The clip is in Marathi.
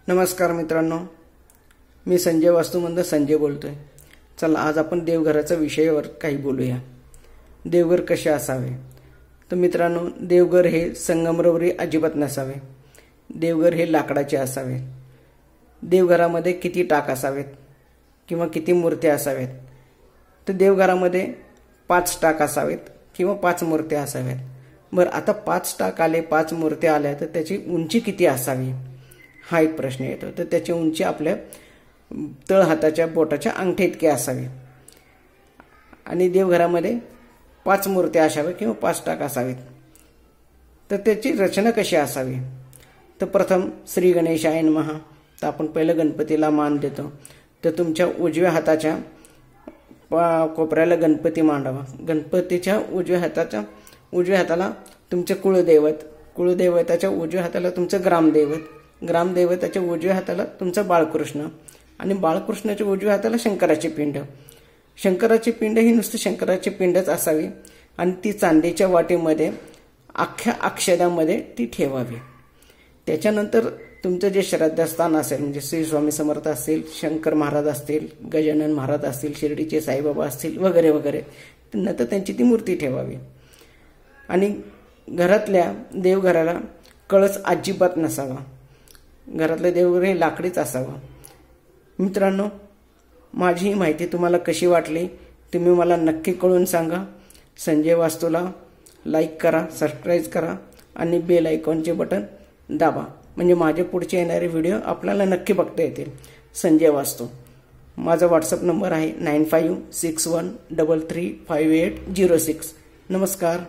नमस्कार मित्रांनो, मी संजय वास्तुमंद संजय बोलतोय। चला आज आपण देवघराच्या विषयावर काही बोलूया। देवघर कसे असावे? तर मित्रांनो, देवघर हे संगमरवरी अजिबात नसावे। देवघर हे लाकडाचे असावे। देवघरामध्ये किती टाक असावेत किंवा किती मूर्त्या असावेत? तर देवघरामध्ये 5 टाक असावेत किंवा 5 मूर्त्या असाव्यात। बरं, आता 5 टाक आले, 5 मूर्त्या आल्या, तर त्याची उंची किती असावी हा एक प्रश्न येतो। तर त्याची उंची आपल्या तळ हाताच्या बोटाच्या अंगठ्या इतकी असावी। आणि देवघरामध्ये 5 मूर्त्या असाव्या किंवा 5 टाक असावेत। तर त्याची रचना कशी असावी? तर प्रथम श्री गणेशाय नमः, तर आपण पहिलं गणपतीला मान देतो। तर तुमच्या उजव्या हाताच्या कोपऱ्याला गणपती मांडावा। गणपतीच्या उजव्या हाताला तुमचे कुळदैवताच्या उजव्या हाताला तुमचं ग्रामदैवताच्या उजव्या हाताला तुमचा बाळकृष्ण, आणि बाळकृष्णाच्या उजव्या हाताला शंकराची पिंड ही नुसती शंकराची पिंडच असावी, आणि ती चांदीच्या वाटीमध्ये अख्ख्या अक्षदामध्ये ती ठेवावी। त्याच्यानंतर तुमचं जे श्रद्धास्थान असेल, म्हणजे श्री स्वामी समर्थ असतील, शंकर महाराज असतील, गजानन महाराज असतील, शिर्डीचे साईबाबा असतील, वगैरे वगैरे, नंतर त्यांची ती मूर्ती ठेवावी। आणि घरातल्या देवघराला कळस अजिबात नसावा। घरातलं देवघर हे लाकडीच असावं। मित्रांनो, माझी ही माहिती तुम्हाला कशी वाटली तुम्ही मला नक्की कळून सांगा। संजय वास्तूला लाईक करा, सबस्क्राईब करा आणि बेल आयकॉनचे बटन दाबा, म्हणजे माझे पुढचे येणारे व्हिडिओ आपल्याला नक्की बघता येतील। संजय वास्तू, माझा व्हॉट्सअप नंबर आहे 9561335806। नमस्कार।